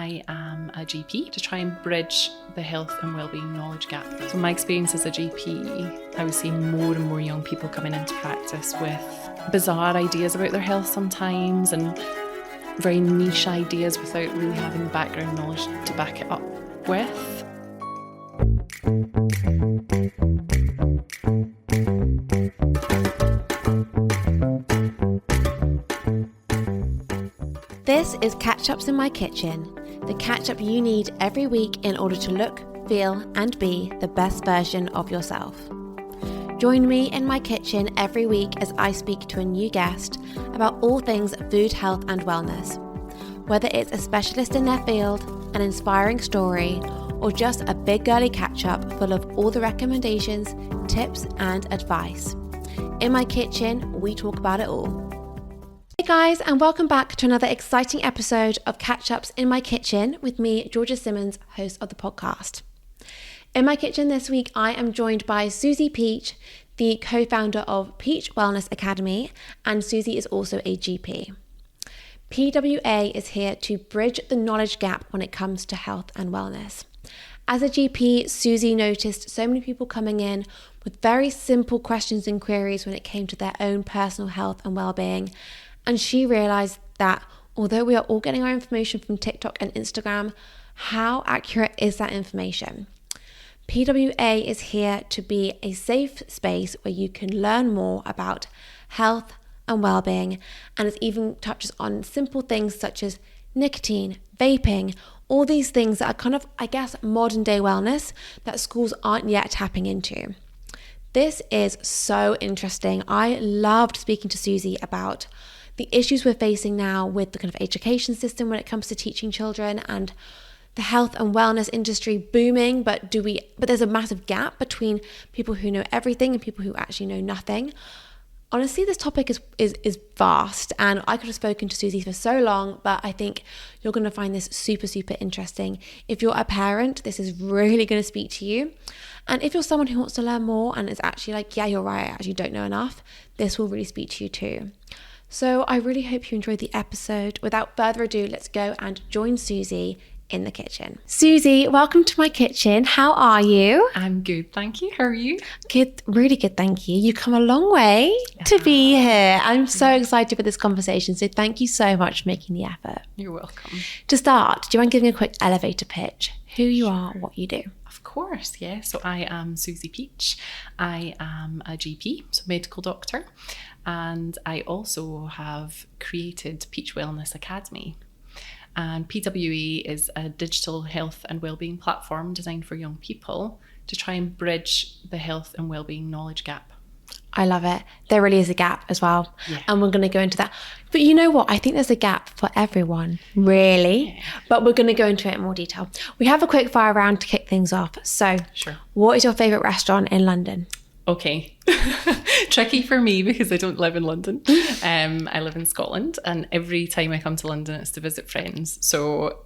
I am a GP to try and bridge the health and wellbeing knowledge gap. So my experience as a GP, I was seeing more and more young people coming into practice with bizarre ideas about their health sometimes and very niche ideas without really having the background knowledge to back it up with. This is Catch-Ups in My Kitchen, the catch-up you need every week in order to look, feel and be the best version of yourself. Join me in my kitchen every week as I speak to a new guest about all things food, health and wellness. Whether it's a specialist in their field, an inspiring story, or just a big girly catch-up full of all the recommendations, tips and advice. In my kitchen, we talk about it all. Hey guys, and welcome back to another exciting episode of Catch-Ups in My Kitchen with me, Georgia Simmons, host of the podcast. In my kitchen this week, I am joined by Suzy Peach, the co-founder of Peach Wellness Academy, and Suzy is also a GP. PWA is here to bridge the knowledge gap when it comes to health and wellness. As a GP, Suzy noticed so many people coming in with very simple questions and queries when it came to their own personal health and well-being. And she realized that although we are all getting our information from TikTok and Instagram, how accurate is that information? PWA is here to be a safe space where you can learn more about health and well-being, and it even touches on simple things such as nicotine, vaping, all these things that are kind of, I guess, modern day wellness that schools aren't yet tapping into. This is so interesting. I loved speaking to Suzy about the issues we're facing now with the kind of education system when it comes to teaching children and the health and wellness industry booming, but there's a massive gap between people who know everything and people who actually know nothing. Honestly, this topic is vast, and I could have spoken to Suzy for so long, but I think you're going to find this super, super interesting. If you're a parent, this is really going to speak to you. And if you're someone who wants to learn more and is actually like, yeah, you're right, I actually don't know enough, this will really speak to you too. So I really hope you enjoyed the episode. Without further ado, let's go and join Suzy in the kitchen. Suzy, welcome to my kitchen. How are you? I'm good, thank you. How are you? Good, really good, thank you. You've come a long way to be here. I'm so excited for this conversation, so thank you so much for making the effort. You're welcome. To start, do you mind giving a quick elevator pitch? Who you are, what you do? Of course, yeah. So I am Suzy Peach. I am a GP, so medical doctor, and I also have created Peach Wellness Academy. And PWA is a digital health and wellbeing platform designed for young people to try and bridge the health and wellbeing knowledge gap. I love it. There really is a gap as well. Yeah. And we're going to go into that. But you know what? I think there's a gap for everyone, really. Yeah. But we're going to go into it in more detail. We have a quick fire round to kick things off. So, sure. What is your favourite restaurant in London? Okay. Tricky for me because I don't live in London. I live in Scotland, and every time I come to London it's to visit friends. So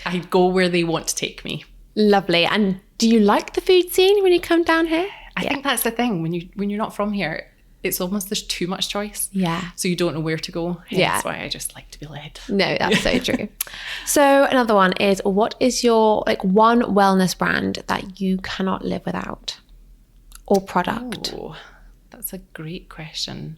I go where they want to take me. Lovely. And do you like the food scene when you come down here? I think that's the thing. When you're not from here, it's almost there's too much choice. Yeah. So you don't know where to go. That's why I just like to be led. No, that's so true. So another one is, what is your one wellness brand that you cannot live without? Or product? Oh, that's a great question.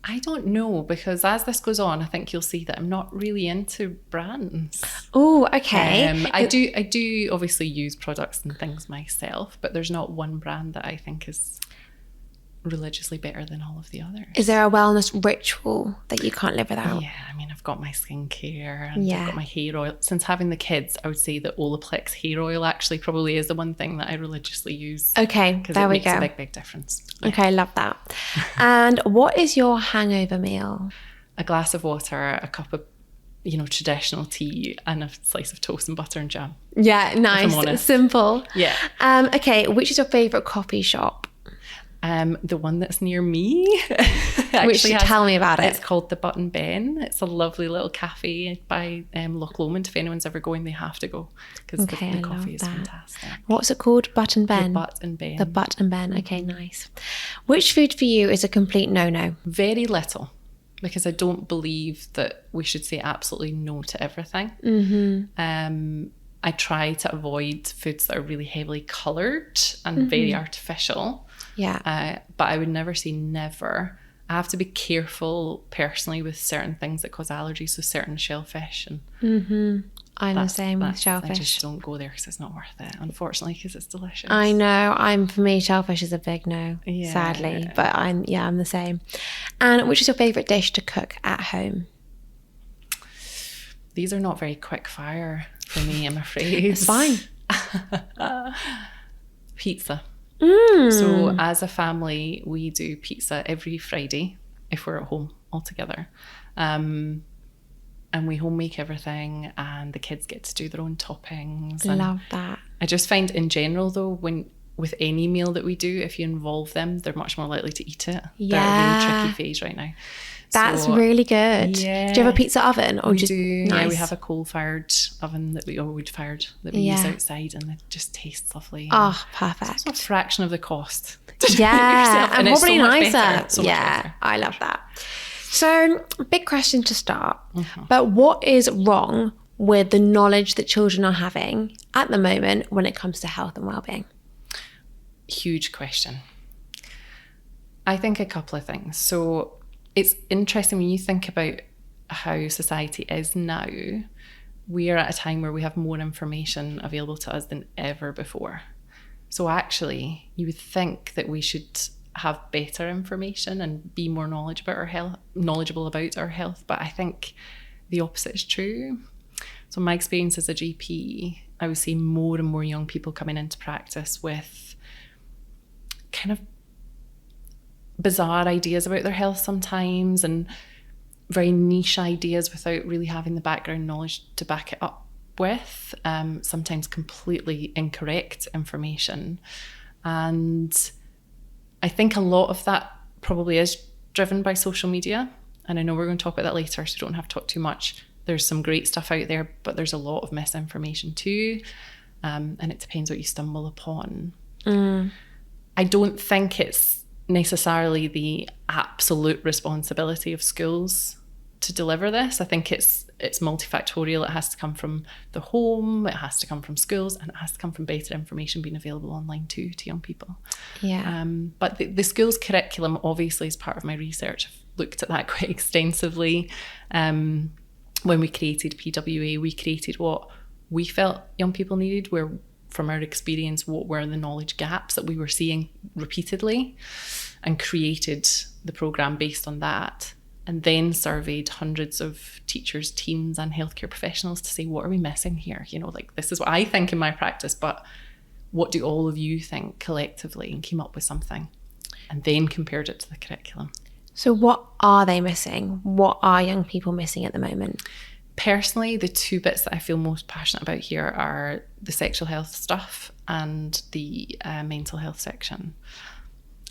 I don't know, because as this goes on, I think you'll see that I'm not really into brands. Oh, okay. I do obviously use products and things myself, but there's not one brand that I think is religiously better than all of the others. Is there a wellness ritual that you can't live without? Yeah, I mean, I've got my skincare and I've got my hair oil. Since having the kids, I would say that Olaplex hair oil actually probably is the one thing that I religiously use. Okay, there we go. It makes a big difference. Yeah. Okay, love that. And what is your hangover meal? A glass of water, a cup of traditional tea, and a slice of toast and butter and jam. Yeah, nice, simple. Yeah. Okay, which is your favourite coffee shop? The one that's near me. Tell me about it. It's called the Button Ben. It's a lovely little cafe by Loch Lomond. If anyone's ever going, they have to go because the coffee is fantastic. What's it called? Button Ben? The Button Ben. The Button Ben. Okay, nice. Which food for you is a complete no-no? Very little. because I don't believe that we should say absolutely no to everything. I try to avoid foods that are really heavily coloured and very artificial. Yeah. But I would never say never. I have to be careful personally with certain things that cause allergies, so certain shellfish. And I'm the same with shellfish. I just don't go there because it's not worth it, unfortunately, because it's delicious. I know. For me, shellfish is a big no, sadly. But I'm the same. And which is your favourite dish to cook at home? These are not very quick fire for me, I'm afraid. It's fine. Pizza. So as a family, we do pizza every Friday if we're at home all together. And we home make everything, and the kids get to do their own toppings. Love that. I just find in general though, with any meal that we do, if you involve them, they're much more likely to eat it. Yeah. They're at a really tricky phase right now. That's really good. Yeah. Do you have a pizza oven? Or we just, do. Nice. Yeah, we have a coal-fired oven that we use outside, and it just tastes lovely. Oh, perfect. It's also a fraction of the cost. Yeah, and it's probably so much nicer. better. So much better. I love that. So, big question to start. But what is wrong with the knowledge that children are having at the moment when it comes to health and well-being? Huge question. I think a couple of things. So it's interesting when you think about how society is now. We are at a time where we have more information available to us than ever before. So actually, you would think that we should have better information and be more knowledgeable about our health. But I think the opposite is true. So my experience as a GP, I would see more and more young people coming into practice with kind of bizarre ideas about their health sometimes, and very niche ideas without really having the background knowledge to back it up with, sometimes completely incorrect information. And I think a lot of that probably is driven by social media. And I know we're going to talk about that later, so don't have to talk too much. There's some great stuff out there, but there's a lot of misinformation too. And it depends what you stumble upon. I don't think it's necessarily the absolute responsibility of schools to deliver this. I think it's multifactorial. It has to come from the home, it has to come from schools, and it has to come from better information being available online too to young people. Yeah. But the school's curriculum, obviously, as part of my research, I've looked at that quite extensively. When we created PWA, we created what we felt young people needed, where from our experience, what were the knowledge gaps that we were seeing repeatedly, and created the programme based on that. And then surveyed hundreds of teachers, teams and healthcare professionals to say, what are we missing here? This is what I think in my practice, but what do all of you think collectively? And came up with something, and then compared it to the curriculum. So what are they missing? What are young people missing at the moment? Personally, the two bits that I feel most passionate about here are the sexual health stuff and the mental health section.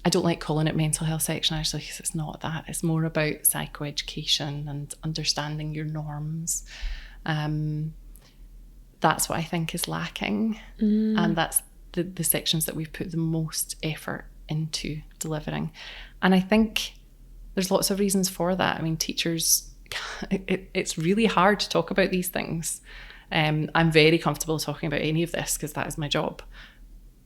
I don't like calling it mental health section actually, because it's not that. It's more about psychoeducation and understanding your norms. That's what I think is lacking. And that's the sections that we've put the most effort into delivering. And I think there's lots of reasons for that. I mean, teachers, it's really hard to talk about these things. I'm very comfortable talking about any of this because that is my job.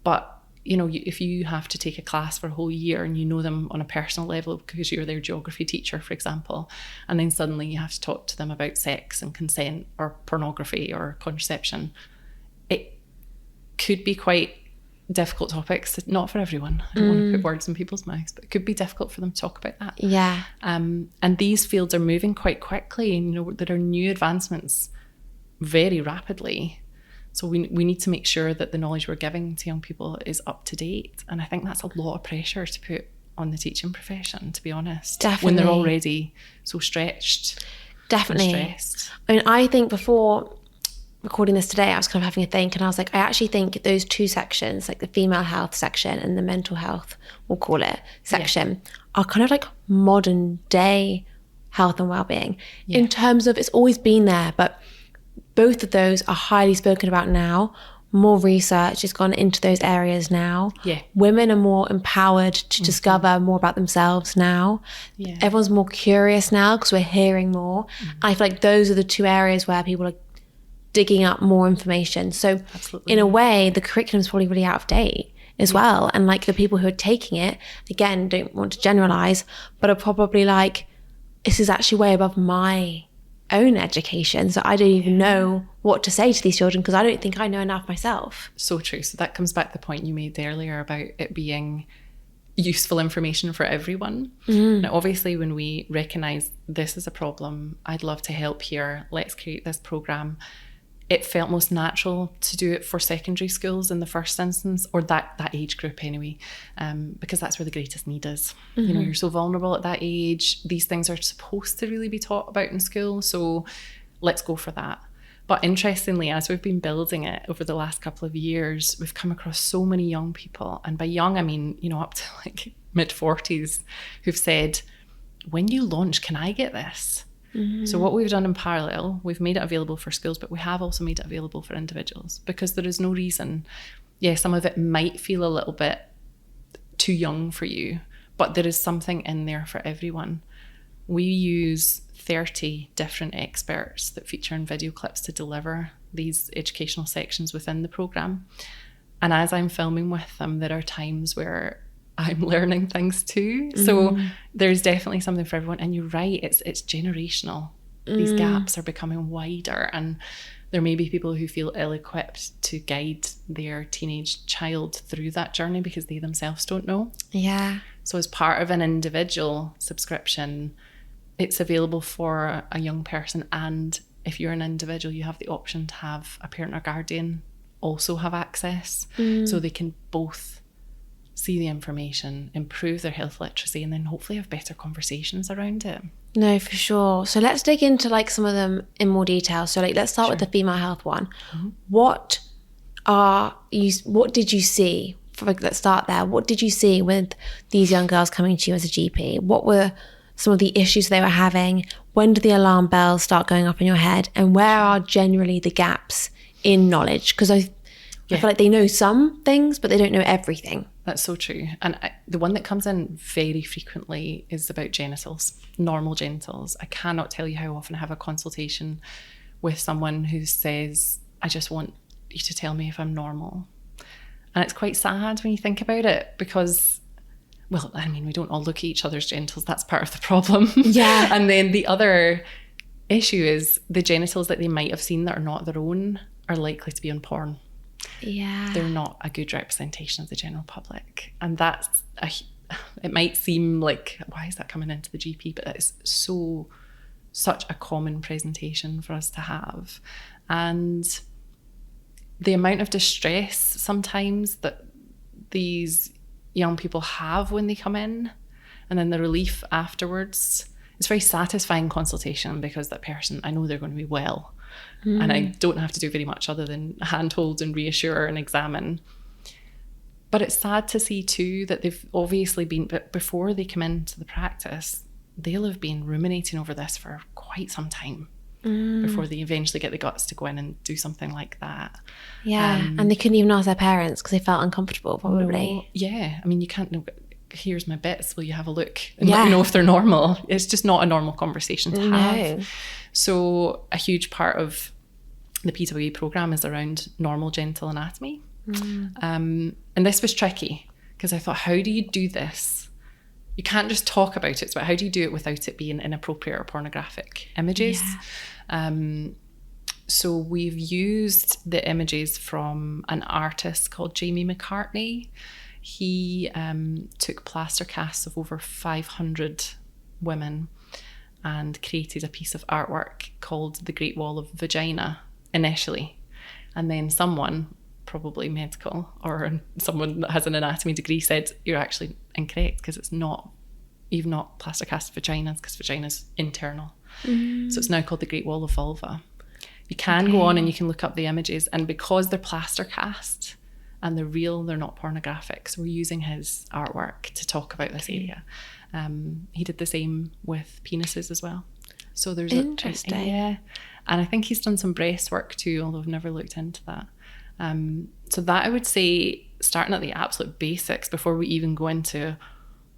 But if you have to take a class for a whole year and you know them on a personal level because you're their geography teacher, for example, and then suddenly you have to talk to them about sex and consent or pornography or contraception, it could be quite difficult topics. Not for everyone. I don't want to put words in people's mouths, but it could be difficult for them to talk about that. Yeah. And these fields are moving quite quickly, and there are new advancements very rapidly. So we need to make sure that the knowledge we're giving to young people is up to date. And I think that's a lot of pressure to put on the teaching profession, to be honest. Definitely. When they're already so stretched. Definitely. And stressed. I mean, I think before recording this today, I was kind of having a think, and I was like, I actually think those two sections, like the female health section and the mental health, we'll call it, section, are kind of like modern day health and well-being. In terms of, it's always been there, but both of those are highly spoken about now, more research has gone into those areas now. Yeah. Women are more empowered to discover more about themselves now. Yeah. Everyone's more curious now because we're hearing more. I feel like those are the two areas where people are digging up more information. So Absolutely. in a way, the curriculum's probably really out of date as well. And like the people who are taking it, again, don't want to generalize, but are probably like, this is actually way above my own education, so I don't even know what to say to these children because I don't think I know enough myself. So true. So that comes back to the point you made earlier about it being useful information for everyone. Now, obviously, when we recognise this is a problem, I'd love to help here, let's create this programme, it felt most natural to do it for secondary schools in the first instance, or that age group anyway, because that's where the greatest need is. You know, you're so vulnerable at that age. These things are supposed to really be taught about in school, so let's go for that. But interestingly, as we've been building it over the last couple of years, we've come across so many young people, and by young I mean, you know, up to like mid-40s, who've said, when you launch, can I get this? So what we've done in parallel, we've made it available for schools, but we have also made it available for individuals, because there is no reason. Yeah, some of it might feel a little bit too young for you, but there is something in there for everyone. We use 30 different experts that feature in video clips to deliver these educational sections within the programme. And as I'm filming with them, there are times where I'm learning things too. So there's definitely something for everyone. And you're right, it's generational. These gaps are becoming wider, and there may be people who feel ill-equipped to guide their teenage child through that journey because they themselves don't know. Yeah. So as part of an individual subscription, it's available for a young person, and if you're an individual, you have the option to have a parent or guardian also have access, so they can both see the information, improve their health literacy, and then hopefully have better conversations around it. No, for sure. So let's dig into like some of them in more detail. So like let's start with the female health one. What did you see? Let's start there. What did you see with these young girls coming to you as a GP? What were some of the issues they were having? When did the alarm bells start going off in your head? And where are generally the gaps in knowledge? Because I feel like they know some things, but they don't know everything. That's so true. And the one that comes in very frequently is about genitals, normal genitals. I cannot tell you how often I have a consultation with someone who says, I just want you to tell me if I'm normal. And it's quite sad when you think about it, because, well, I mean, we don't all look at each other's genitals. That's part of the problem. Yeah. And then the other issue is the genitals that they might have seen that are not their own are likely to be on porn. Yeah. They're not a good representation of the general public. And that's, it might seem like, why is that coming into the GP? But it's such a common presentation for us to have. And the amount of distress sometimes that these young people have when they come in, and then the relief afterwards, it's a very satisfying consultation because that person, I know they're going to be well. And I don't have to do very much other than handhold and reassure and examine. But it's sad to see too that they've obviously been, but before they come into the practice, they'll have been ruminating over this for quite some time before they eventually get the guts to go in and do something like that. Yeah, and they couldn't even ask their parents because they felt uncomfortable probably. No, yeah, I mean, you can't know, here's my bits, will you have a look and let me know if they're normal? It's just not a normal conversation to have. So a huge part of the PWA programme is around normal genital anatomy. And this was tricky because I thought, how do you do this? You can't just talk about it, but how do you do it without it being inappropriate or pornographic images? So we've used the images from an artist called Jamie McCartney. He took plaster casts of over 500 women and created a piece of artwork called The Great Wall of Vagina initially. And then someone, probably medical or someone that has an anatomy degree, said, you're actually incorrect because it's not, you've not plaster cast vaginas because vagina's internal. So it's now called The Great Wall of Vulva. You can go on and you can look up the images, and because they're plaster cast and they're real, they're not pornographic. So we're using his artwork to talk about this area. He did the same with penises as well. So there's interesting. And I think he's done some breast work too, although I've never looked into that. So that I would say, starting at the absolute basics before we even go into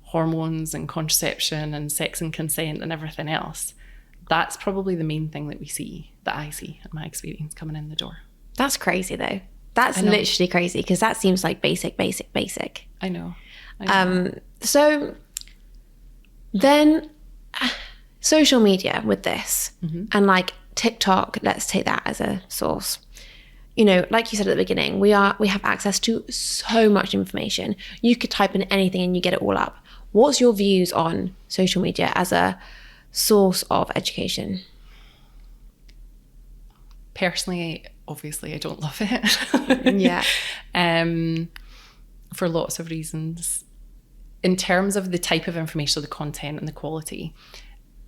hormones and contraception and sex and consent and everything else, that's probably the main thing that I see in my experience coming in the door. That's crazy though. That's literally crazy, because that seems like basic. I know. So then social media with this, and like TikTok, let's take that as a source. You know, like you said at the beginning, we have access to so much information. You could type in anything and you get it all up. What's your views on social media as a source of education? Personally, obviously, I don't love it. Yeah. For lots of reasons. In terms of the type of information, the content and the quality,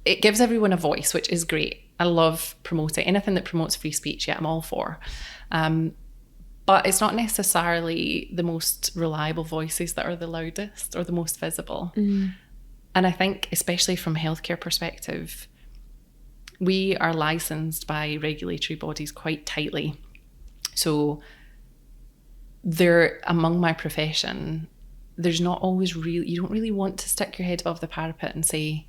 it gives everyone a voice, which is great. I love promoting anything that promotes free speech. Yeah, I'm all for. But it's not necessarily the most reliable voices that are the loudest or the most visible. And I think, especially from a healthcare perspective, we are licensed by regulatory bodies quite tightly. So among my profession, there's not always you don't really want to stick your head above the parapet and say,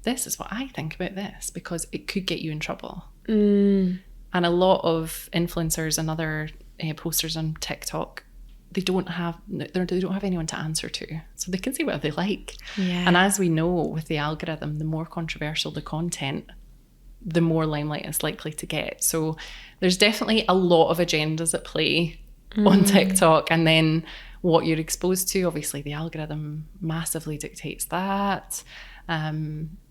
this is what I think about this, because it could get you in trouble. And a lot of influencers and other posters on TikTok, they don't have anyone to answer to, so they can say what they like. And as we know, with the algorithm, the more controversial the content, the more limelight it's likely to get. So there's definitely a lot of agendas at play on TikTok, and then what you're exposed to, obviously the algorithm massively dictates that.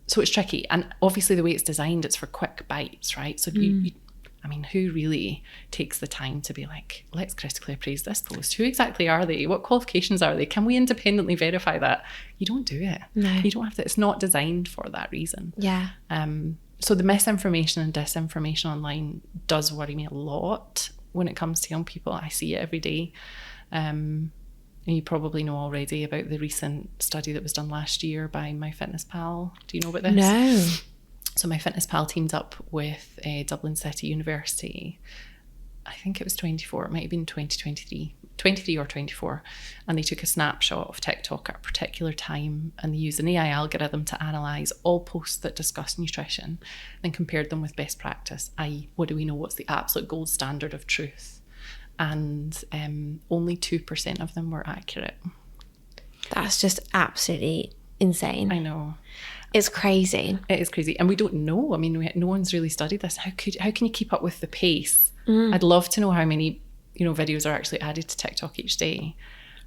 So it's tricky, and obviously the way it's designed, it's for quick bites, right? So who really takes the time to be like, let's critically appraise this post? Who exactly are they? What qualifications are they? Can we independently verify that? You don't do it. No. You don't have to. It's not designed for that reason. Yeah. So the misinformation and disinformation online does worry me a lot when it comes to young people. I see it every day. And you probably know already about the recent study that was done last year by MyFitnessPal. Do you know about this? No. So MyFitnessPal teamed up with Dublin City University. I think it was 24, it might have been 23 or 24. And they took a snapshot of TikTok at a particular time, and they used an AI algorithm to analyse all posts that discuss nutrition and compared them with best practice, i.e. what do we know, what's the absolute gold standard of truth? And only 2% of them were accurate. That's just absolutely insane. I know. It's crazy. It is crazy. And we don't know. I mean, no one's really studied this. How can you keep up with the pace? I'd love to know how many, videos are actually added to TikTok each day.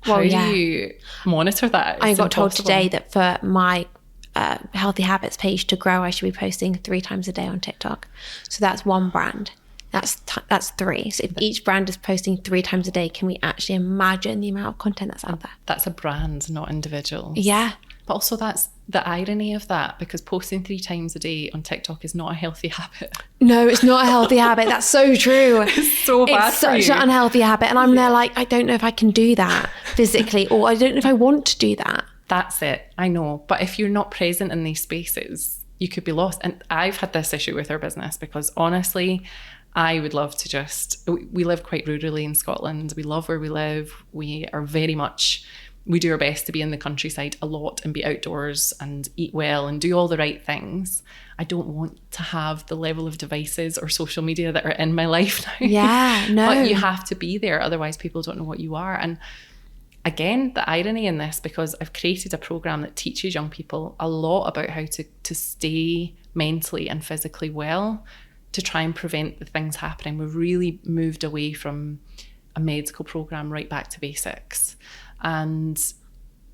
How do you monitor that? I got told today that for my healthy habits page to grow, I should be posting 3 times a day on TikTok. So that's one brand. That's 3. So if each brand is posting 3 times a day, can we actually imagine the amount of content that's out there? That's a brand, not individuals. Yeah. But also that's the irony of that, because posting 3 times a day on TikTok is not a healthy habit. No, it's not a healthy habit. That's so true. It's so bad. It's such an unhealthy habit. And I'm there like, I don't know if I can do that physically, or I don't know if I want to do that. That's it. I know. But if you're not present in these spaces, you could be lost. And I've had this issue with our business because honestly, I would love to we live quite rurally in Scotland. We love where we live. We do our best to be in the countryside a lot and be outdoors and eat well and do all the right things. I don't want to have the level of devices or social media that are in my life now. Yeah, no. But you have to be there, otherwise people don't know what you are. And again, the irony in this, because I've created a program that teaches young people a lot about how to stay mentally and physically well, to try and prevent the things happening. We've really moved away from a medical program right back to basics. And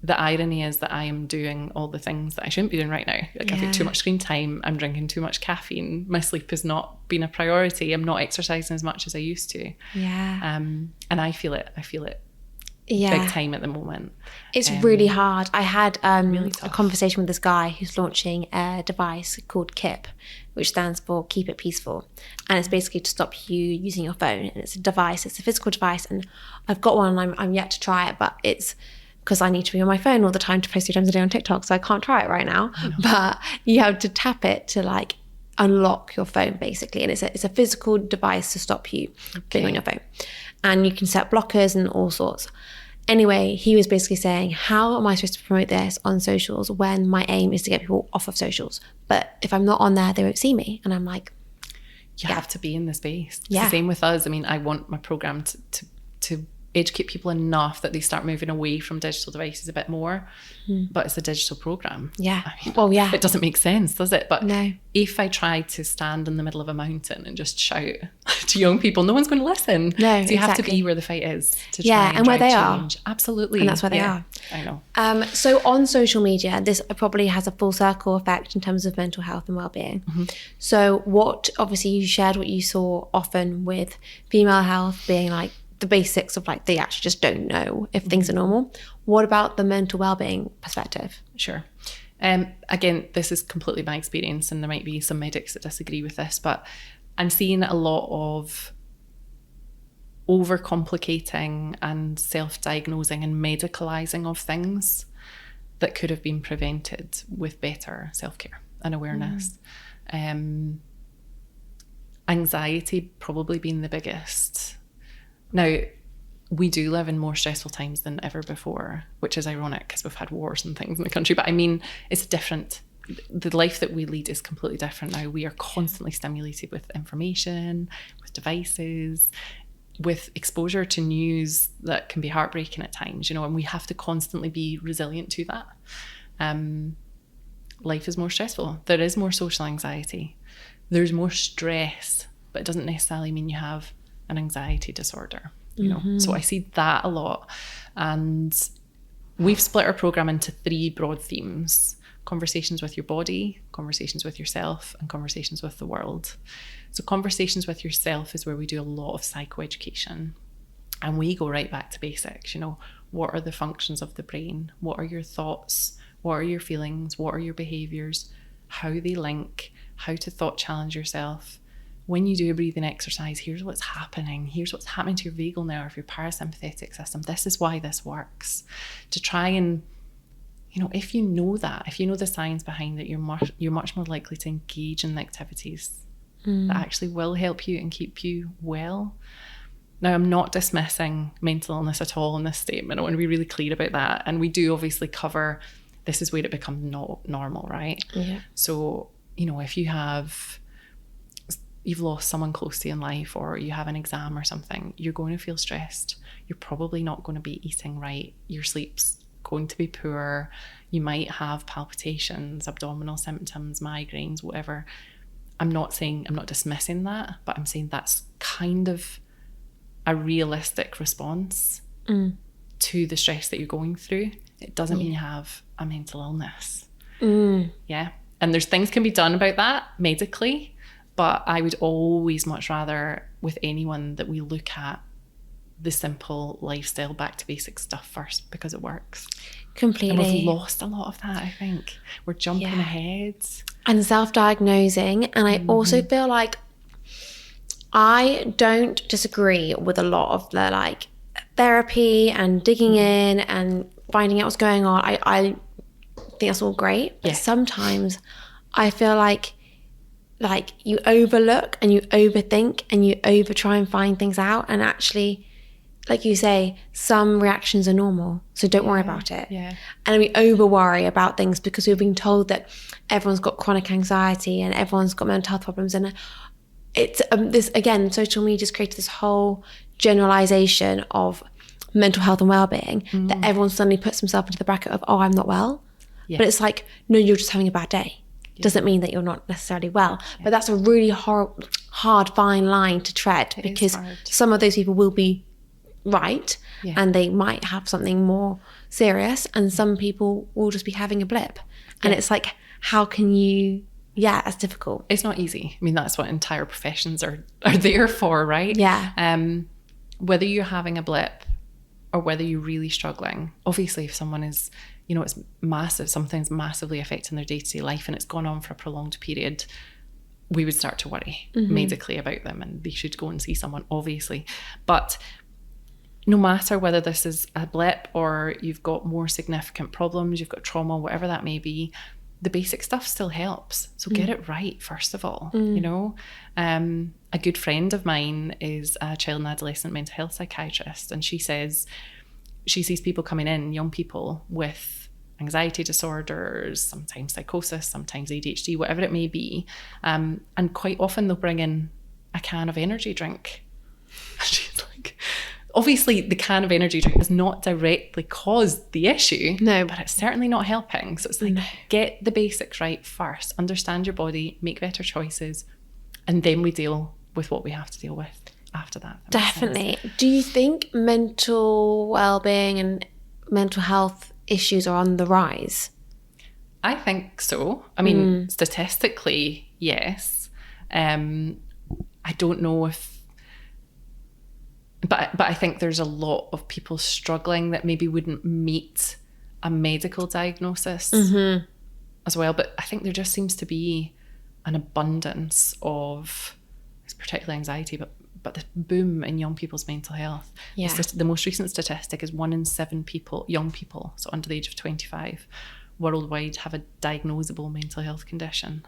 the irony is that I am doing all the things that I shouldn't be doing right now. Like I've got too much screen time, I'm drinking too much caffeine, my sleep has not been a priority, I'm not exercising as much as I used to. Yeah. And I feel it big time at the moment. It's really hard. I had really a conversation with this guy who's launching a device called KIP, which stands for Keep It Peaceful. And it's basically to stop you using your phone. And it's a device, it's a physical device. And I've got one and I'm yet to try it, but it's because I need to be on my phone all the time to post 3 times a day on TikTok. So I can't try it right now. But you have to tap it to like unlock your phone basically. And it's a physical device to stop you being on your phone. and you can set blockers and all sorts. Anyway, he was basically saying, how am I supposed to promote this on socials when my aim is to get people off of socials? But if I'm not on there, they won't see me. And I'm like, you have to be in the space. It's Yeah. the same with us. I mean, I want my program to educate people enough that they start moving away from digital devices a bit more. But it's a digital program. Yeah. I mean, Well, yeah. it doesn't make sense, does it? But No. if I try to stand in the middle of a mountain and just shout to young people, no one's going to listen. No, so you have to exactly. be where the fight is to try Yeah, and where drive they are. change. Absolutely. And that's where they are. I know. So on social media, this probably has a full circle effect in terms of mental health and well-being. So obviously you shared what you saw often with female health being like the basics of like, they actually just don't know if things are normal. What about the mental well-being perspective? Sure. Again, this is completely my experience, and there might be some medics that disagree with this, but I'm seeing a lot of overcomplicating and self-diagnosing and medicalising of things that could have been prevented with better self-care and awareness. Anxiety probably being the biggest. Now, we do live in more stressful times than ever before, which is ironic because we've had wars and things in the country. But I mean, it's different. The life that we lead is completely different now. We are constantly stimulated with information, with devices, with exposure to news that can be heartbreaking at times, and we have to constantly be resilient to that. Life is more stressful. There is more social anxiety. There's more stress, but it doesn't necessarily mean you have an anxiety disorder. So I see that a lot. And we've split our program into 3 broad themes: conversations with your body, conversations with yourself, and conversations with the world. So conversations with yourself is where we do a lot of psychoeducation, and we go right back to basics. What are the functions of the brain? What are your thoughts? What are your feelings? What are your behaviors? How they link, how to thought challenge yourself. When you do a breathing exercise, here's what's happening. Here's what's happening to your vagal nerve, your parasympathetic system. This is why this works. To try and, if you know the science behind it, you're much more likely to engage in the activities that actually will help you and keep you well. Now, I'm not dismissing mental illness at all in this statement. I want to be really clear about that. And we do obviously cover, this is where it becomes not normal, right? Yeah. So, if you've lost someone close to you in life, or you have an exam or something, you're going to feel stressed. You're probably not going to be eating right. Your sleep's going to be poor. You might have palpitations, abdominal symptoms, migraines, whatever. I'm not dismissing that, but I'm saying that's kind of a realistic response to the stress that you're going through. It doesn't mean you have a mental illness. Yeah. And there's things can be done about that medically, but I would always much rather, with anyone, that we look at the simple lifestyle, back to basic stuff first, because it works. Completely. And we've lost a lot of that, I think. We're jumping ahead. And self-diagnosing. And I also feel like I don't disagree with a lot of the like therapy and digging in and finding out what's going on. I think that's all great. But sometimes I feel like you overlook and you overthink and you over try and find things out, and actually, like you say, some reactions are normal, so don't worry about it. And we over worry about things because we've been told that everyone's got chronic anxiety and everyone's got mental health problems, and it's this again, social media's created this whole generalization of mental health and well-being that everyone suddenly puts themselves into the bracket of, oh, I'm not well. But it's like, no, you're just having a bad day. Doesn't mean that you're not necessarily well. But that's a really hard fine line to tread, because some of those people will be right and they might have something more serious, and some people will just be having a blip. And it's like, how can you, it's difficult. It's not easy. I mean, that's what entire professions are there for, right? Whether you're having a blip or whether you're really struggling, obviously if someone is, it's massive, something's massively affecting their day-to-day life and it's gone on for a prolonged period, we would start to worry medically about them, and they should go and see someone, obviously. But no matter whether this is a blip or you've got more significant problems, you've got trauma, whatever that may be, the basic stuff still helps. So get it right, first of all. I A good friend of mine is a child and adolescent mental health psychiatrist, and she says she sees people coming in, young people with anxiety disorders, sometimes psychosis, sometimes ADHD, whatever it may be, and quite often they'll bring in a can of energy drink. She's like, obviously the can of energy drink has not directly caused the issue, No, but it's certainly not helping. So it's like, get the basics right first, understand your body, make better choices, and then we deal with what we have to deal with after that. Definitely. Do you think mental well-being and mental health issues are on the rise? I think so. I mean, statistically, yes. I don't know if, but I think there's a lot of people struggling that maybe wouldn't meet a medical diagnosis as well. But I think there just seems to be an abundance of, it's particularly anxiety, but the boom in young people's mental health. Yeah. The most recent statistic is 1 in 7 people, young people, so under the age of 25, worldwide have a diagnosable mental health condition.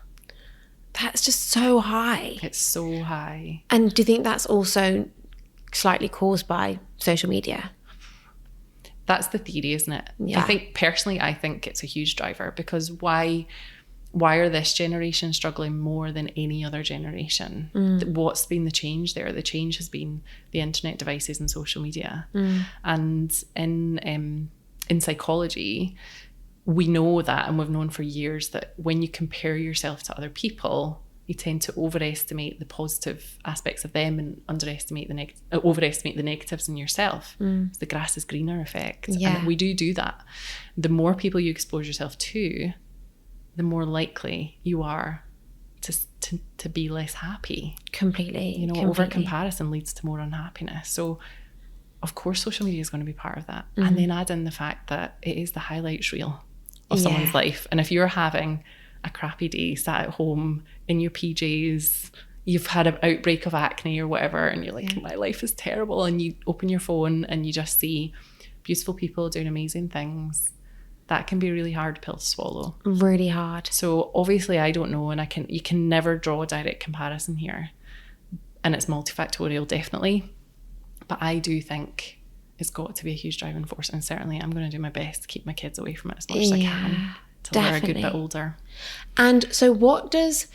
That's just so high. It's so high. And do you think that's also slightly caused by social media? That's the theory, isn't it? Yeah. I think it's a huge driver, because why are this generation struggling more than any other generation? What's been the change there? The change has been the internet devices and social media. And in psychology, we know that, and we've known for years, that when you compare yourself to other people, you tend to overestimate the positive aspects of them and overestimate the negatives in yourself. It's the grass is greener effect. Yeah. And we do that. The more people you expose yourself to, the more likely you are to be less happy. Completely. Over comparison leads to more unhappiness. So of course social media is going to be part of that. And then add in the fact that it is the highlights reel of someone's life. And if you're having a crappy day, sat at home in your PJs, you've had an outbreak of acne or whatever, and you're like, my life is terrible, and you open your phone and you just see beautiful people doing amazing things, that can be a really hard pill to swallow. Really hard. So obviously I don't know, and you can never draw a direct comparison here, and it's multifactorial, definitely, but I do think it's got to be a huge driving force, and certainly I'm going to do my best to keep my kids away from it as much as I can till they're a good bit older. And so what does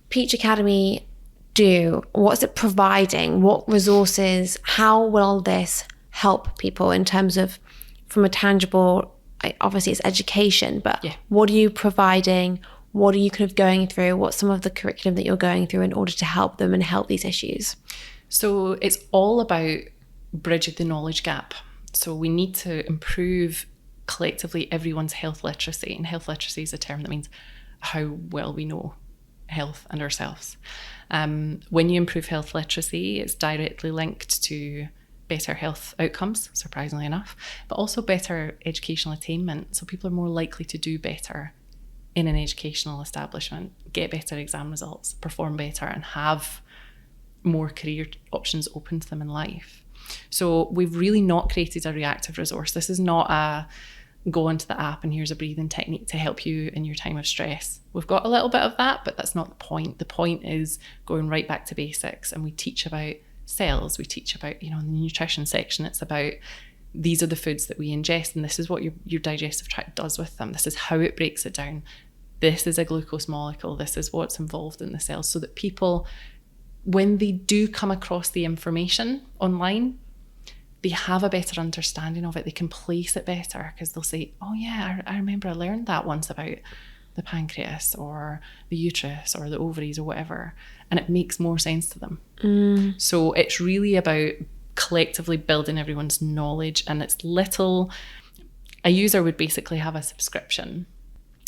Peach Academy do? What's it providing? What resources? How will this help people in terms of, from a tangible, obviously it's education, but what are you providing? What are you kind of going through? What's some of the curriculum that you're going through in order to help them and help these issues? So it's all about bridging the knowledge gap. So we need to improve collectively everyone's health literacy, and health literacy is a term that means how well we know health and ourselves. When you improve health literacy, it's directly linked to better health outcomes, surprisingly enough, but also better educational attainment. So people are more likely to do better in an educational establishment, get better exam results, perform better, and have more career options open to them in life. So we've really not created a reactive resource. This is not a go onto the app and here's a breathing technique to help you in your time of stress. We've got a little bit of that, but that's not the point. The point is going right back to basics, and we teach about cells. We teach about, in the nutrition section, it's about these are the foods that we ingest, and this is what your digestive tract does with them. This is how it breaks it down. This is a glucose molecule. This is what's involved in the cells, so that people, when they do come across the information online, they have a better understanding of it. They can place it better, because they'll say, oh yeah, I remember I learned that once about the pancreas or the uterus or the ovaries or whatever, and it makes more sense to them. So it's really about collectively building everyone's knowledge, and it's a user would basically have a subscription.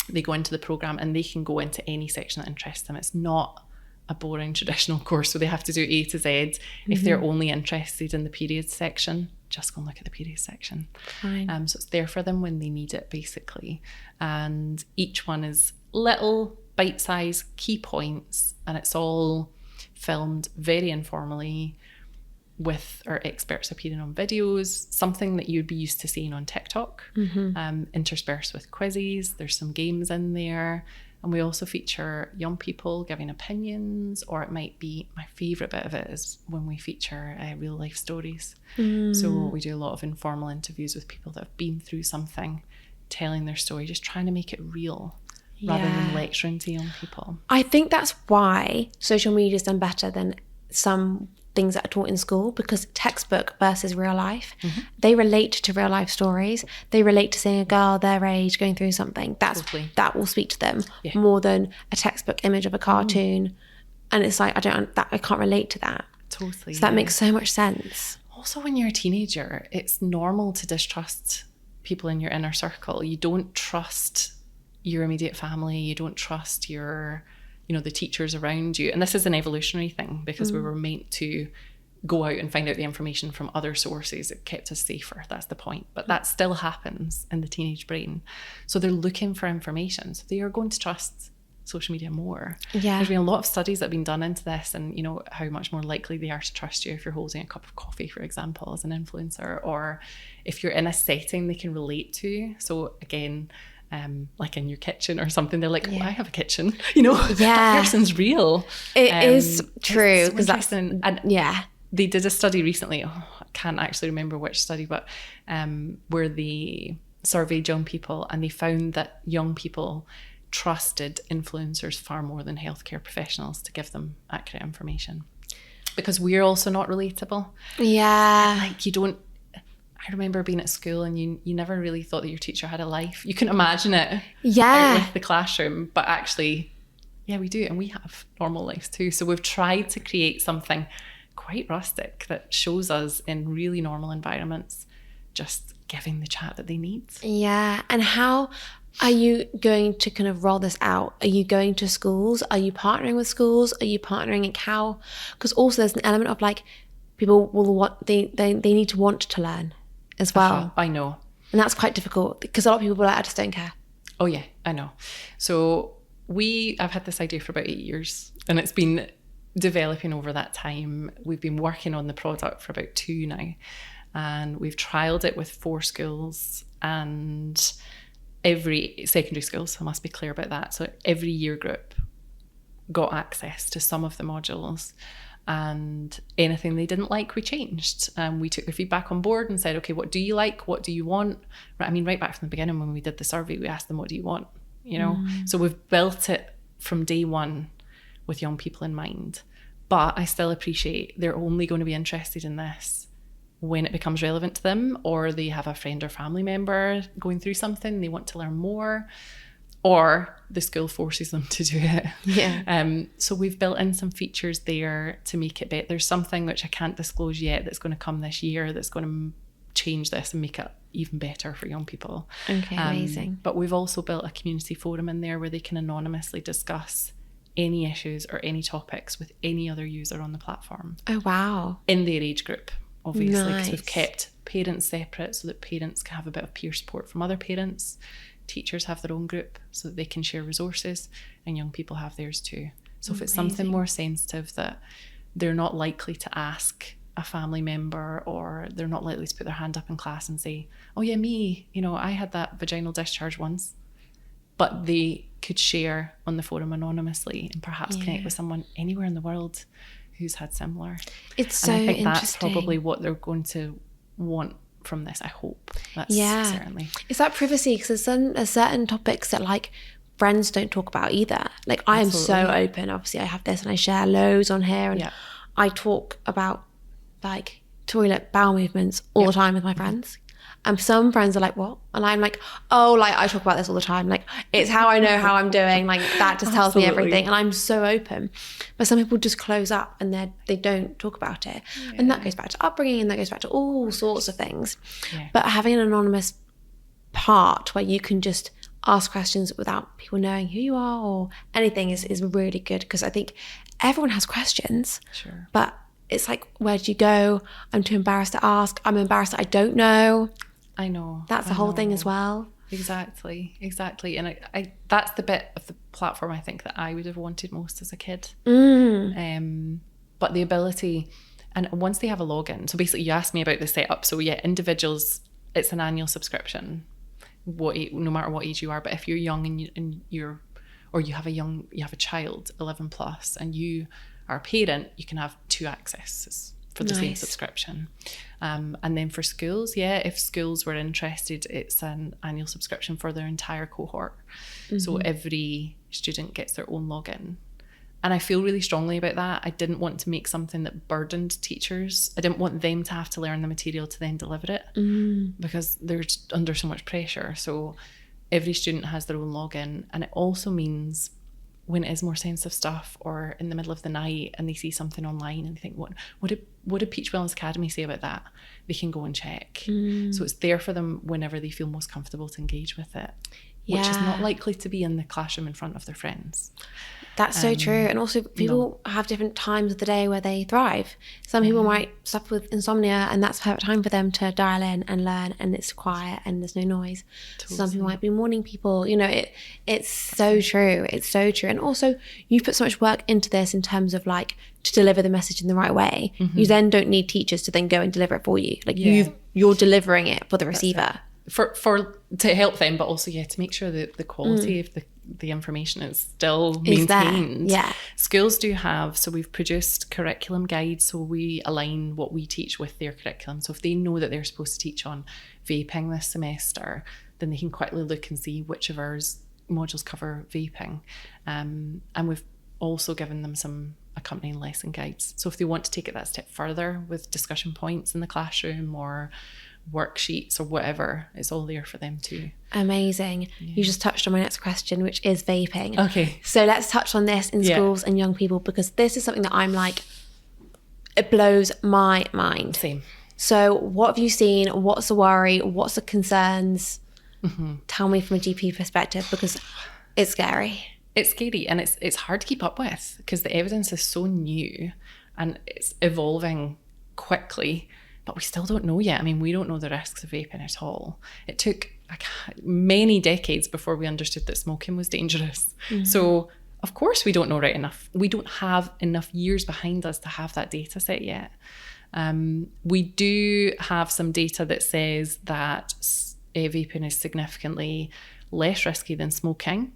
They go into the program and they can go into any section that interests them. It's not a boring traditional course where they have to do A to Z. If they're only interested in the periods section, just go and look at the periods section. Fine. So it's there for them when they need it, basically. And each one is little bite-sized key points, and it's all filmed very informally with our experts appearing on videos, something that you'd be used to seeing on TikTok, interspersed with quizzes. There's some games in there. And we also feature young people giving opinions, or it might be, my favourite bit of it is when we feature real life stories. So we do a lot of informal interviews with people that have been through something, telling their story, just trying to make it real rather than lecturing to young people. I think that's why social media's done better than some things that are taught in school, because textbook versus real life, they relate to real life stories. They relate to seeing a girl their age going through something. That will speak to them more than a textbook image of a cartoon. And it's like, I can't relate to that. Totally. So that makes so much sense. Also, when you're a teenager, it's normal to distrust people in your inner circle. You don't trust your immediate family. You don't trust the teachers around you. And this is an evolutionary thing, because we were meant to go out and find out the information from other sources. It kept us safer. That's the point. But that still happens in the teenage brain. So they're looking for information. So they are going to trust social media more. Yeah. There's been a lot of studies that have been done into this, and how much more likely they are to trust you if you're holding a cup of coffee, for example, as an influencer, or if you're in a setting they can relate to. So again, like in your kitchen or something, they're like, I have a kitchen, that person's real. It is true, because that's interesting. They did a study recently, I can't actually remember which study, but where they surveyed young people, and they found that young people trusted influencers far more than healthcare professionals to give them accurate information, because we're also not relatable. I remember being at school, and you never really thought that your teacher had a life. You can imagine it out with the classroom, but actually, we do, and we have normal lives too. So we've tried to create something quite rustic that shows us in really normal environments, just giving the chat that they need. Yeah. And how are you going to kind of roll this out? Are you going to schools? Are you partnering with schools? Are you partnering at how? Because also there's an element of like, people will want, they need to want to learn as well. I know. And that's quite difficult, because a lot of people are like, I just don't care. Oh yeah, I know. So I've had this idea for about 8 years, and it's been developing over that time. We've been working on the product for about 2 now, and we've trialed it with 4 schools, and every secondary school, so I must be clear about that. So every year group got access to some of the modules, and anything they didn't like, we changed. We took their feedback on board and said, okay, what do you like? What do you want? Right back from the beginning when we did the survey, we asked them, what do you want? So we've built it from day one with young people in mind. But I still appreciate they're only going to be interested in this when it becomes relevant to them, or they have a friend or family member going through something, they want to learn more, or the school forces them to do it. Yeah. So we've built in some features there to make it better. There's something which I can't disclose yet that's going to come this year that's going to change this and make it even better for young people. Okay, amazing. But we've also built a community forum in there where they can anonymously discuss any issues or any topics with any other user on the platform. Oh, wow. In their age group, obviously, because Nice. we've kept parents separate so that parents can have a bit of peer support from other parents. Teachers have their own group so that they can share resources, and young people have theirs too. So if it's something more sensitive that they're not likely to ask a family member, or they're not likely to put their hand up in class and say, oh yeah, me, I had that vaginal discharge once, but they could share on the forum anonymously and perhaps connect with someone anywhere in the world who's had similar. It's and so I think interesting. that's probably what they're going to want from this, I hope. That's certainly. It's that privacy, because there's certain topics that like friends don't talk about either. Like I am so open. Obviously I have this and I share loads on here, and I talk about like toilet bowel movements all the time with my friends. And some friends are like, what? And I'm like, oh, like I talk about this all the time. Like it's how I know how I'm doing. Like that just tells me everything. And I'm so open. But some people just close up and they don't talk about it. Yeah. And that goes back to upbringing, and that goes back to all sorts of things. Yeah. But having an anonymous part where you can just ask questions without people knowing who you are or anything is really good, because I think everyone has questions. Sure. But it's like, where do you go? I'm too embarrassed to ask. I'm embarrassed that I don't know. I know. That's the whole thing as well. Exactly. And I that's the bit of the platform I think that I would have wanted most as a kid. But the ability, and once they have a login, so basically you asked me about the setup. So individuals, it's an annual subscription, no matter what age you are. But if you're young and you're or you have a child 11 plus and you are a parent, you can have 2 accesses for the same subscription. And then for schools, if schools were interested, it's an annual subscription for their entire cohort. So every student gets their own login. And I feel really strongly about that. I didn't want to make something that burdened teachers. I didn't want them to have to learn the material to then deliver it, because they're under so much pressure. So every student has their own login. And it also means when it is more sensitive stuff, or in the middle of the night and they see something online and they think, what did Peach Wellness Academy say about that? They can go and check. So it's there for them whenever they feel most comfortable to engage with it, which is not likely to be in the classroom in front of their friends. That's so true. And also people have different times of the day where they thrive. Some people might suffer with insomnia, and that's perfect time for them to dial in and learn, and it's quiet and there's no noise. Totally. Some people might be morning people. You know, it's so true. It's so true. And also you put so much work into this in terms of like to deliver the message in the right way. You then don't need teachers to then go and deliver it for you. Like you're delivering it for the receiver. For to help them, but also to make sure that the quality of the information is still maintained. Schools do have, so we've produced curriculum guides, so we align what we teach with their curriculum. So if they know that they're supposed to teach on vaping this semester, then they can quickly look and see which of our modules cover vaping. And we've also given them some accompanying lesson guides. So if they want to take it that step further with discussion points in the classroom or worksheets or whatever, it's all there for them too. Amazing. You just touched on my next question, which is vaping. Okay. So let's touch on this in schools and young people, because this is something that I'm like, it blows my mind. Same. So what have you seen? What's the worry? What's the concerns? Tell me from a GP perspective, because it's scary. It's scary, and it's hard to keep up with because the evidence is so new and it's evolving quickly. But we still don't know yet. I mean, we don't know the risks of vaping at all. It took many decades before we understood that smoking was dangerous. So, of course, we don't know right enough. We don't have enough years behind us to have that data set yet. We do have some data that says that vaping is significantly less risky than smoking,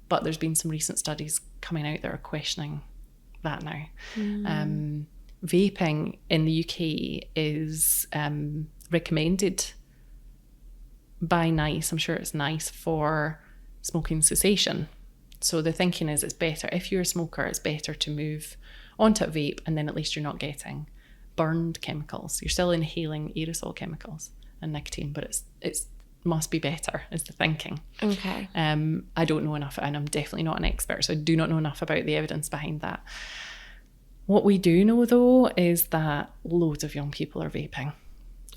but there's been some recent studies coming out that are questioning that now. Vaping in the UK is recommended by NICE, I'm sure it's NICE, for smoking cessation. So the thinking is it's better, if you're a smoker, it's better to move onto a vape, and then at least you're not getting burned chemicals. You're still inhaling aerosol chemicals and nicotine, but it's must be better is the thinking. Okay. I don't know enough, and I'm definitely not an expert, so I do not know enough about the evidence behind that. What we do know, though, is that loads of young people are vaping.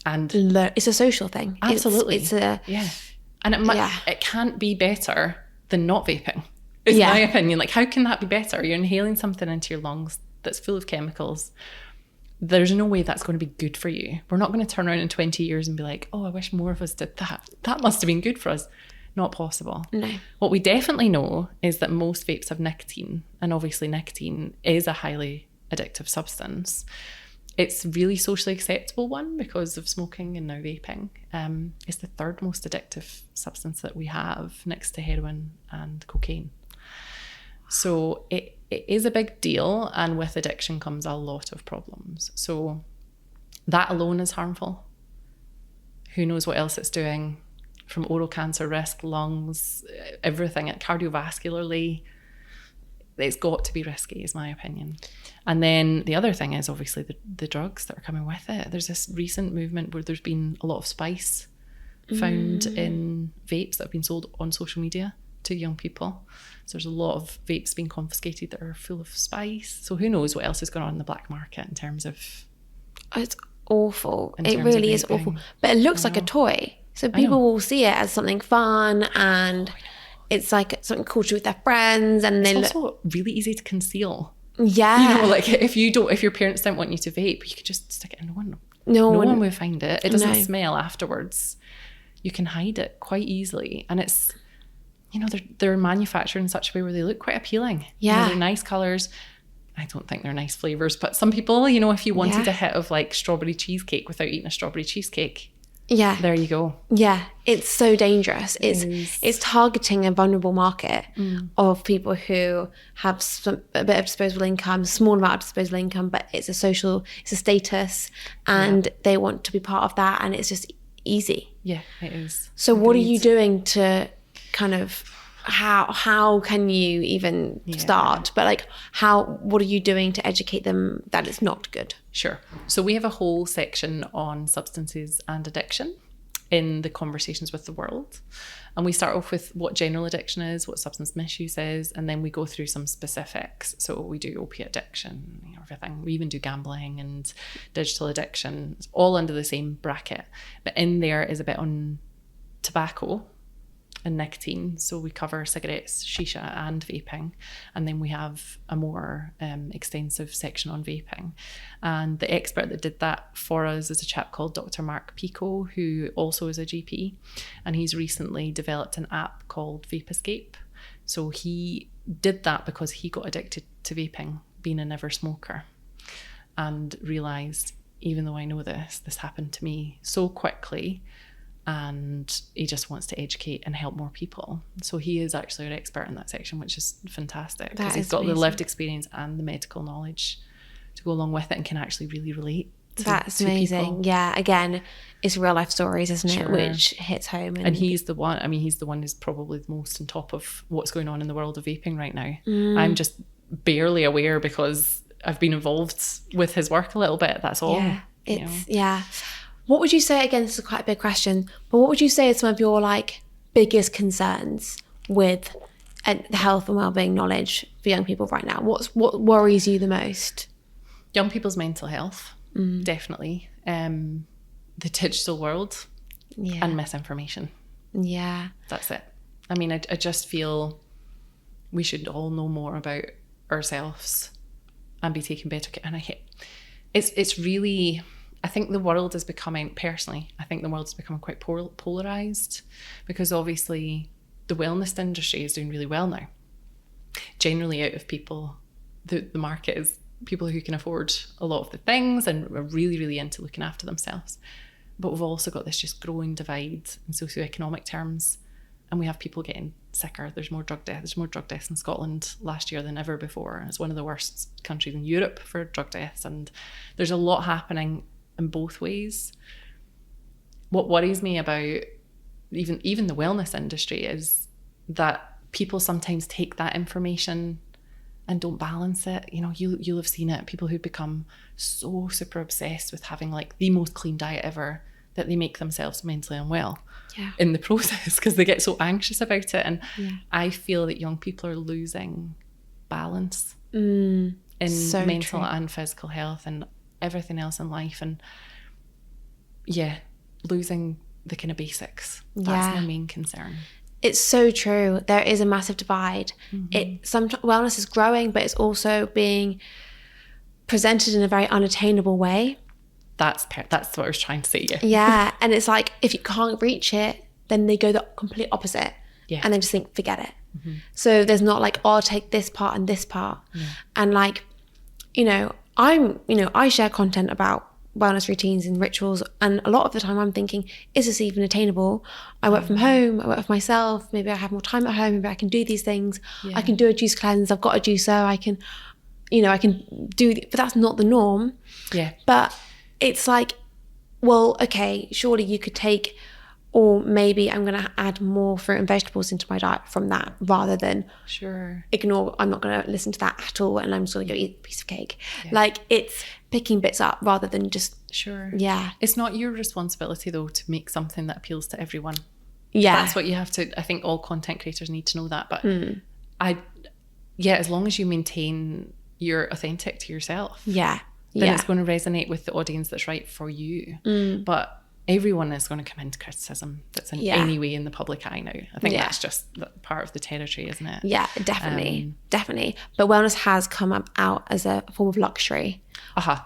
And it's a social thing. Absolutely. And it can't be better than not vaping, is my opinion. Like, how can that be better? You're inhaling something into your lungs that's full of chemicals. There's no way that's going to be good for you. We're not going to turn around in 20 years and be like, oh, I wish more of us did that. That must have been good for us. Not possible. No. What we definitely know is that most vapes have nicotine, and obviously nicotine is a highly addictive substance. It's really socially acceptable one because of smoking and now vaping. It's the third most addictive substance that we have, next to heroin and cocaine. So it is a big deal, and with addiction comes a lot of problems. So that alone is harmful. Who knows what else it's doing, from oral cancer risk, lungs, everything, cardiovascularly. It's got to be risky, is my opinion. And then the other thing is obviously the drugs that are coming with it. There's this recent movement where there's been a lot of spice found in vapes that have been sold on social media to young people. So there's a lot of vapes being confiscated that are full of spice. So who knows what else is going on in the black market in terms of... It's awful. It really is awful. But it looks like a toy. So people will see it as something fun, and it's like something cool to do with their friends, and then it's also really easy to conceal. Yeah. You know, like if your parents don't want you to vape, you could just stick it in one. No one will find it. It doesn't smell afterwards. You can hide it quite easily, and it's, you know, they're manufactured in such a way where they look quite appealing. Yeah. You know, they're nice colours. I don't think they're nice flavours, but some people, you know, if you wanted a hit of like strawberry cheesecake without eating a strawberry cheesecake, Yeah. There you go. Yeah, it's so dangerous. It's targeting a vulnerable market of people who have a bit of disposable income, small amount of disposable income, but it's a status, and they want to be part of that, and it's just easy. Yeah, it is. So Agreed. what are you doing to kind of, how can you even start? But like, what are you doing to educate them that it's not good? Sure. So we have a whole section on substances and addiction in the Conversations with the World. And we start off with what general addiction is, what substance misuse is, and then we go through some specifics. So we do opiate addiction, everything. We even do gambling and digital addiction. It's all under the same bracket. But in there is a bit on tobacco and nicotine. So we cover cigarettes, shisha and vaping. And then we have a more extensive section on vaping. And the expert that did that for us is a chap called Dr. Mark Pico, who also is a GP. And he's recently developed an app called Vape Escape. So he did that because he got addicted to vaping, being a never smoker, and realised, even though I know this happened to me so quickly, and he just wants to educate and help more people. So he is actually an expert in that section, which is fantastic, because he's got the lived experience and the medical knowledge to go along with it, and can actually really relate That's to amazing. people. Yeah, again, it's real life stories, isn't it? Which hits home. And he's the one, he's the one who's probably the most on top of what's going on in the world of vaping right now. I'm just barely aware because I've been involved with his work a little bit, that's all. Yeah, What would you say, again, this is quite a big question, but what would you say is some of your like biggest concerns with the health and wellbeing knowledge for young people right now? What worries you the most? Young people's mental health, definitely. The digital world and misinformation. Yeah. That's it. I mean, I just feel we should all know more about ourselves and be taken better care. And it's really... I think the world is becoming, personally, I think the world is becoming quite polarised, because obviously the wellness industry is doing really well now. Generally out of people, the market is people who can afford a lot of the things and are really, really into looking after themselves. But we've also got this just growing divide in socioeconomic terms, and we have people getting sicker. There's more drug deaths. There's more drug deaths in Scotland last year than ever before. It's one of the worst countries in Europe for drug deaths, and there's a lot happening in both ways. What worries me about even the wellness industry is that people sometimes take that information and don't balance it. You know, you'll have seen it, people who become so super obsessed with having like the most clean diet ever that they make themselves mentally unwell in the process, because they get so anxious about it. And I feel that young people are losing balance in mental and physical health and everything else in life, and losing the kind of basics. That's my main concern. It's so true. There is a massive divide. Wellness is growing, but it's also being presented in a very unattainable way. That's what I was trying to say. And it's like, if you can't reach it, then they go the complete opposite, and they just think, forget it. So there's not like, oh, I'll take this part and this part, and like, I share content about wellness routines and rituals, and a lot of the time I'm thinking, is this even attainable? I work from home, I work for myself, maybe I have more time at home, maybe I can do these things. I can do a juice cleanse, I've got a juicer, I can do, but that's not the norm. But it's like, well, okay, surely you could take, or maybe I'm going to add more fruit and vegetables into my diet from that, rather than ignore, I'm not going to listen to that at all, and I'm just going to go eat a piece of cake. Like, it's picking bits up rather than just... It's not your responsibility, though, to make something that appeals to everyone. That's what you have to... I think all content creators need to know that. But as long as you maintain you're authentic to yourself, then it's going to resonate with the audience that's right for you. But everyone is going to come into criticism that's in any way in the public eye now. I think that's just part of the territory, isn't it? Yeah, definitely. But wellness has come out as a form of luxury.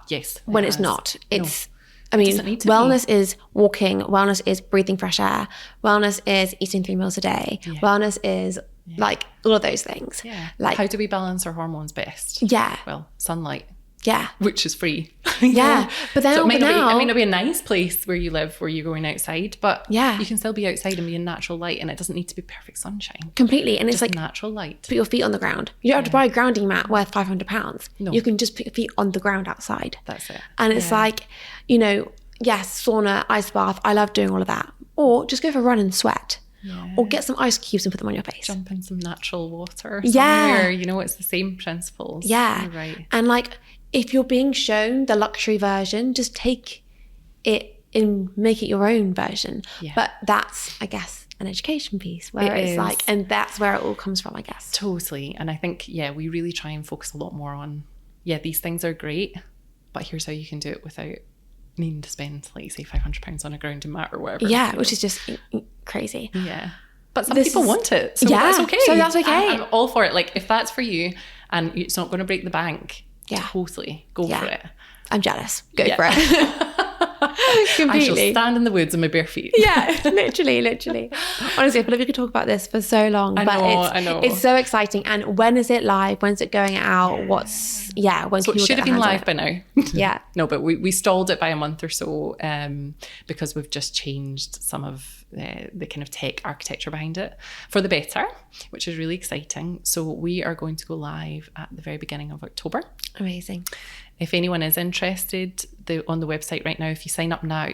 Yes. When it's not. It's... I mean, wellness is walking, wellness is breathing fresh air, wellness is eating 3 meals a day, wellness is like all of those things. Like, how do we balance our hormones best? Well, sunlight. Yeah. Which is free. Yeah. But then so it might not be a nice place where you live, where you're going outside, but yeah, you can still be outside and be in natural light, and it doesn't need to be perfect sunshine. Completely. And just it's like natural light. Put your feet on the ground. You don't have to buy a grounding mat worth £500. No. You can just put your feet on the ground outside. That's it. And it's like, you know, yes, sauna, ice bath, I love doing all of that. Or just go for a run and sweat. Yeah. Or get some ice cubes and put them on your face. Jump in some natural water somewhere. Yeah. You know, it's the same principles. Yeah. You're right. And like, if you're being shown the luxury version, just take it and make it your own version. Yeah. But that's, I guess, an education piece where it's like, and that's where it all comes from, I guess. Totally. And I think, we really try and focus a lot more on, these things are great, but here's how you can do it without needing to spend, like, say, £500 on a grounding mat or whatever. Yeah, which is just crazy. Yeah. But some people want it. So that's okay. So that's okay. I'm all for it. Like, if that's for you and it's not going to break the bank, totally go for it. I'm jealous. Go for it. Completely. I shall stand in the woods in my bare feet. Yeah, literally. Honestly, I feel like we could talk about this for so long. I know. It's so exciting. And when is it live? When's it going out? When so can it should have been live by now. Yeah. No, but we stalled it by a month or so because we've just changed some of the kind of tech architecture behind it for the better, which is really exciting. So we are going to go live at the very beginning of October. Amazing. If anyone is interested, on the website right now, if you sign up now,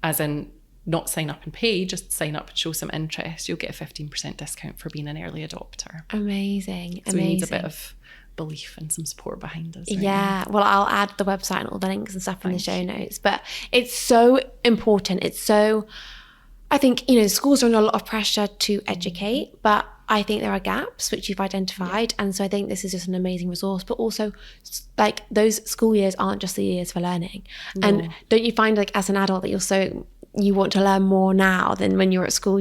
as in not sign up and pay, just sign up and show some interest, you'll get a 15% discount for being an early adopter. Amazing. So we need a bit of belief and some support behind us. Right? Yeah. Well, I'll add the website and all the links and stuff in the show notes. But it's so important. I think, schools are under a lot of pressure to educate, but I think there are gaps which you've identified. Yeah. And so I think this is just an amazing resource, but also like those school years aren't just the years for learning. No. And don't you find like as an adult that you want to learn more now than when you're at school?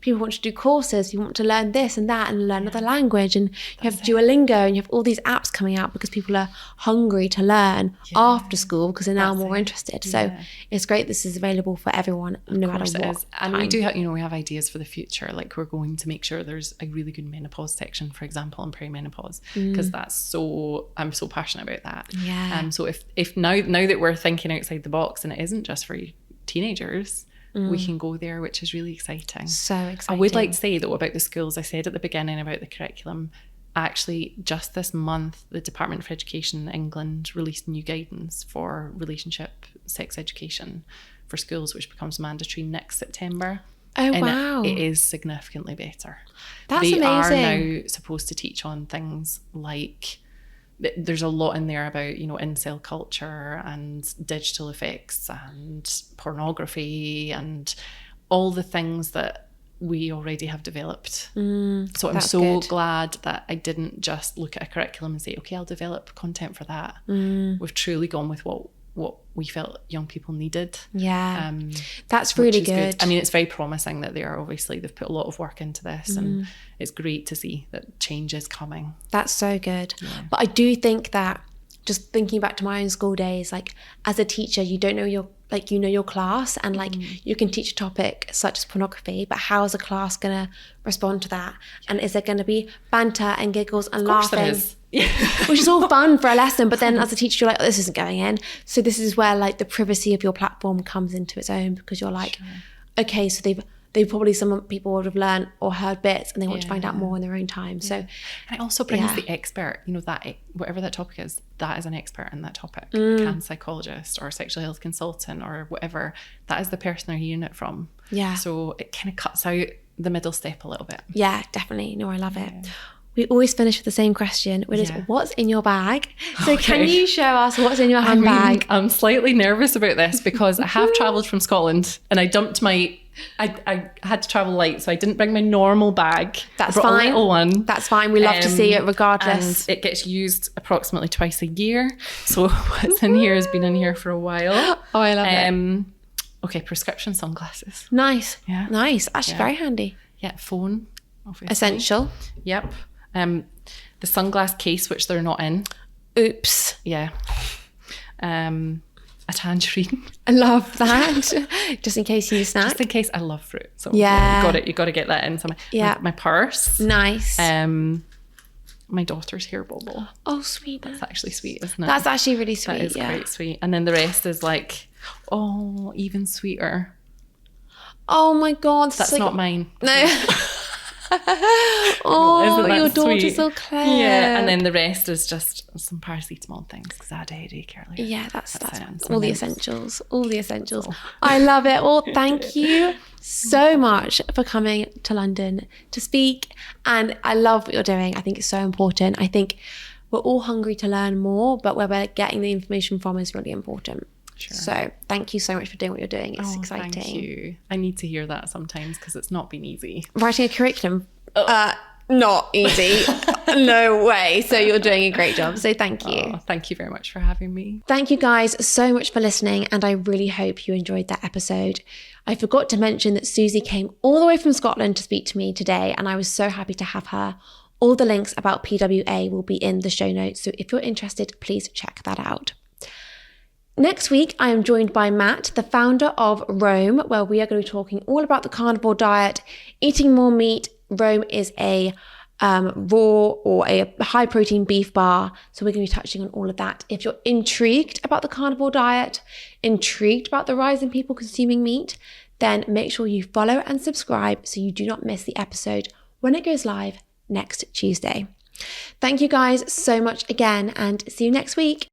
People want to do courses, you want to learn this and that and learn another language, and you have Duolingo and you have all these apps coming out because people are hungry to learn after school because they're now more interested. So it's great this is available for everyone, no matter what. And we do have, we have ideas for the future. Like we're going to make sure there's a really good menopause section, for example, and perimenopause, because I'm so passionate about that. Yeah. So if now that we're thinking outside the box and it isn't just for teenagers, we can go there, which is really exciting. So exciting. I would like to say though about the schools, I said at the beginning about the curriculum, actually just this month the Department for Education in England released new guidance for relationship sex education for schools, which becomes mandatory next September. Oh, and wow. It is significantly better. That's amazing. They are now supposed to teach on things like, there's a lot in there about, incel culture and digital effects and pornography and all the things that we already have developed. So I'm so glad that I didn't just look at a curriculum and say, okay, I'll develop content for that. We've truly gone with what we felt young people needed. Yeah, that's really good. I mean, it's very promising that they've put a lot of work into this, and it's great to see that change is coming. That's so good. Yeah. But I do think that, just thinking back to my own school days, like as a teacher, you don't know your class, and like you can teach a topic such as pornography, but how is a class going to respond to that? And is there going to be banter and giggles and laughing? Which is all fun for a lesson, but then as a teacher you're like, this isn't going in. So this is where like the privacy of your platform comes into its own, because you're like, okay, so they probably, some people would have learned or heard bits and they want to find out more in their own time. So, and it also brings the expert, that whatever that topic is, that is an expert in that topic. Can psychologist or sexual health consultant or whatever, that is the person they're hearing it from. Yeah. So it kind of cuts out the middle step a little bit. Yeah, definitely. No, I love it. We always finish with the same question, which is, what's in your bag? So can you show us what's in your handbag? I'm slightly nervous about this because I have travelled from Scotland and I dumped I had to travel light, so I didn't bring my normal bag. That's fine. A little one. That's fine. We love to see it regardless. And it gets used approximately twice a year. So what's in here has been in here for a while. Oh, I love it. Okay, prescription sunglasses. Nice. Yeah. Nice. Actually, very handy. Yeah, phone. Obviously. Essential. Yep. The sunglass case, which they're not in. Oops. Yeah. A tangerine. I love that. Just in case you snack. Just in case. I love fruit. So you got to get that in. So my purse. Nice. A my daughter's hair bauble. Oh, sweet. That's actually sweet, isn't it? That's actually really sweet. That is quite sweet. And then the rest is like, oh, even sweeter. Oh my God. That's not mine. No. Oh, your daughter's sweet? so clever. Yeah, and then the rest is just some paracetamol things because I had a headache earlier. Yeah, that's sounds all the immense. essentials. All the essentials. I love it. Well, thank you so much for coming to London to speak. And I love what you're doing. I think it's so important. I think we're all hungry to learn more, but where we're getting the information from is really important. Sure. So thank you so much for doing what you're doing. It's exciting. Thank you. I need to hear that sometimes because it's not been easy. Writing a curriculum, not easy. No way. So you're doing a great job. So thank you. Oh, thank you very much for having me. Thank you guys so much for listening, and I really hope you enjoyed that episode. I forgot to mention that Suzy came all the way from Scotland to speak to me today, and I was so happy to have her. All the links about PWA will be in the show notes, so if you're interested, please check that out. Next week, I am joined by Matt, the founder of Rome, where we are going to be talking all about the carnivore diet, eating more meat. Rome is a raw or a high protein beef bar. So we're going to be touching on all of that. If you're intrigued about the carnivore diet, intrigued about the rise in people consuming meat, then make sure you follow and subscribe so you do not miss the episode when it goes live next Tuesday. Thank you guys so much again, and see you next week.